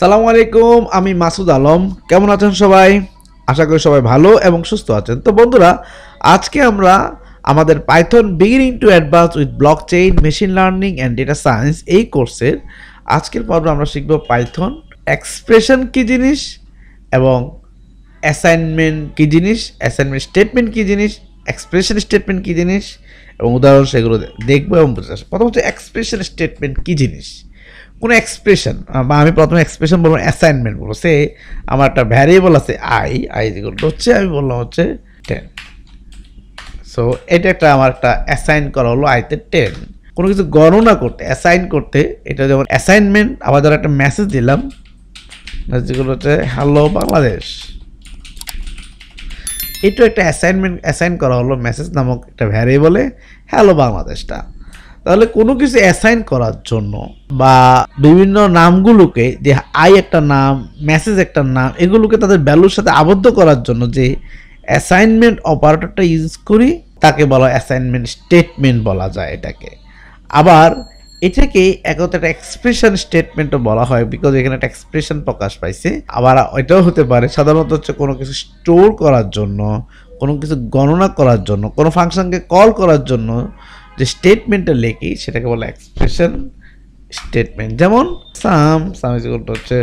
সালামু আলাইকুম, আমি মাসুদ আলম। কেমন আছেন সবাই? আশা করি সবাই ভালো এবং সুস্থ আছেন। তো বন্ধুরা, আজকে আমরা আমাদের Python beginning to advance with blockchain, machine learning and data science এই কোর্সের আজকের পর্বে আমরা শিখব পাইথন এক্সপ্রেশন কী জিনিস এবং অ্যাসাইনমেন্ট কী জিনিস, অ্যাসাইনমেন্ট স্টেটমেন্ট কী জিনিস, এক্সপ্রেশন স্টেটমেন্ট কী জিনিস এবং উদাহরণ সেগুলো দেখবো এবং বুঝতে আসবো। প্রথম হচ্ছে এক্সপ্রেশন স্টেটমেন্ট কী জিনিস। কোনো এক্সপ্রেশন বা আমি প্রথমে এক্সপ্রেশন বলবো, অ্যাসাইনমেন্ট বলবো। সে আমার একটা ভ্যারিয়েবল আছে আই হচ্ছে, আমি বললাম হচ্ছে 10। সো এটা একটা আমার একটা অ্যাসাইন করা হলো আইতে 10। কোনো কিছু গণনা করতে, অ্যাসাইন করতে, এটা যেমন অ্যাসাইনমেন্ট। আবার ধরো একটা মেসেজ দিলাম, মেসেজগুলো হচ্ছে হ্যালো বাংলাদেশ। এটা একটা অ্যাসাইনমেন্ট, অ্যাসাইন করা হলো মেসেজ নামক একটা ভ্যারিয়েবলে হ্যালো বাংলাদেশটা। তাহলে কোনো কিছু অ্যাসাইন করার জন্য বা বিভিন্ন নামগুলোকে, যে আই একটা নাম, মেসেজ একটা নাম, এগুলোকে তাদের ভ্যালুর সাথে আবদ্ধ করার জন্য যে অ্যাসাইনমেন্ট অপারেটরটা ইউজ করি তাকে বলা অ্যাসাইনমেন্ট স্টেটমেন্ট বলা যায় এটাকে। আবার এটাকে একটা এক্সপ্রেশন স্টেটমেন্টও বলা হয়, বিকজ এখানে একটা এক্সপ্রেশন প্রকাশ পাইছে। আবার এটাও হতে পারে সাধারণত হচ্ছে কোনো কিছু স্টোর করার জন্য, কোনো কিছু গণনা করার জন্য, কোনো ফাংশনকে কল করার জন্য যে স্টেটমেন্টটা লেখি সেটাকে বলে এক্সপ্রেশন স্টেটমেন্ট। যেমন সাম হচ্ছে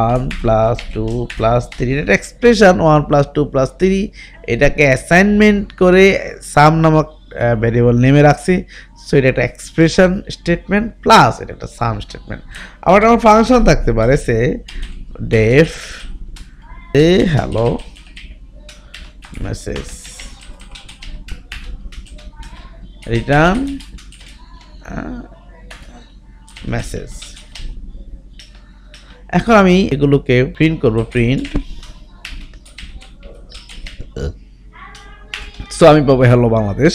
1 + 2 + 3, এটা এক্সপ্রেশন। 1 + 2 + 3 এটাকে অ্যাসাইনমেন্ট করে সাম নামক ভ্যারিয়েবল নেমে রাখছি। সো এটা একটা এক্সপ্রেশন স্টেটমেন্ট প্লাস এটা একটা সাম স্টেটমেন্ট। আবার আমার ফাংশন থাকতে পারে, সে ডেফ এ হ্যালো মেসেজ রিটার্ন মেসেজ। এখন আমি এগুলোকে প্রিন্ট করব, প্রিন্ট। সো আমি পাবো হ্যালো বাংলাদেশ।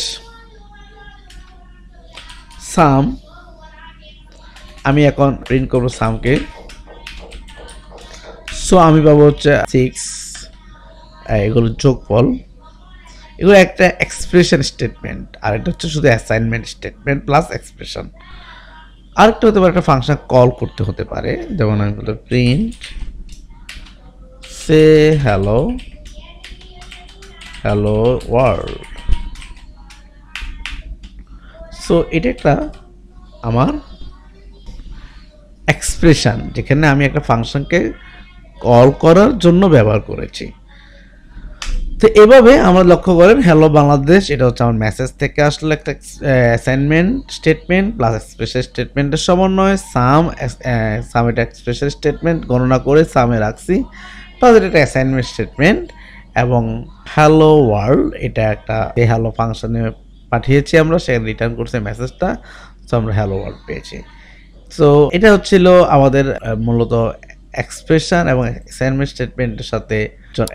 সাম, আমি এখন প্রিন্ট করব সামকে। সো আমি পাবো হচ্ছে 6। এগুলো যোগফল। এগুলো একটা এক্সপ্রেশন স্টেটমেন্ট, আর এটা হচ্ছে শুধু অ্যাসাইনমেন্ট স্টেটমেন্ট প্লাস এক্সপ্রেশন। আরেকটা হতে পারে একটা ফাংশন কল করতে হতে পারে, যেমন আমি বলতে প্রিন্ট সে হ্যালো ওয়ার্ল্ড। সো এটা একটা আমার এক্সপ্রেশন, যেখানে আমি একটা ফাংশনকে কল করার জন্য ব্যবহার করেছি। তো এভাবে আমরা লক্ষ্য করেন হ্যালো বাংলাদেশ, এটা হচ্ছে আমার মেসেজ থেকে আসলে একটা অ্যাসাইনমেন্ট স্টেটমেন্ট প্লাস এক্সপ্রেশন স্টেটমেন্টের সমন্বয়। সাম এটা এক্সপ্রেশন স্টেটমেন্ট, গণনা করে সামে রাখছি, প্লাস এটা একটা অ্যাসাইনমেন্ট স্টেটমেন্ট। এবং হ্যালো ওয়ার্ল্ড এটা একটা হ্যালো ফাংশনে পাঠিয়েছি আমরা, সে রিটার্ন করছে মেসেজটা। সো আমরা হ্যালো ওয়ার্ল্ড পেয়েছি। সো এটা হচ্ছিল আমাদের মূলত এক্সপ্রেশন এবং অ্যাসাইনমেন্ট স্টেটমেন্টের সাথে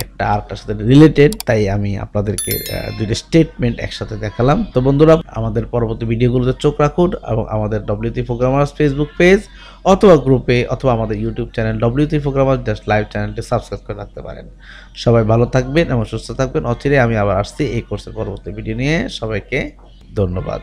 একটা আরেকটার সাথে রিলেটেড, তাই আমি আপনাদেরকে দুইটা স্টেটমেন্ট একসাথে দেখালাম। তো বন্ধুরা, আমাদের পরবর্তী ভিডিওগুলোতে চোখ রাখুন এবং আমাদের WT প্রোগ্রামার্স ফেসবুক পেজ অথবা গ্রুপে অথবা আমাদের YouTube channel WT programmers just live চ্যানেলটি সাবস্ক্রাইব করে রাখতে পারেন। সবাই ভালো থাকবেন এবং সুস্থ থাকবেন। অচিরে আমি আবার আসছি এই কোর্সের পরবর্তী ভিডিও নিয়ে। সবাইকে ধন্যবাদ।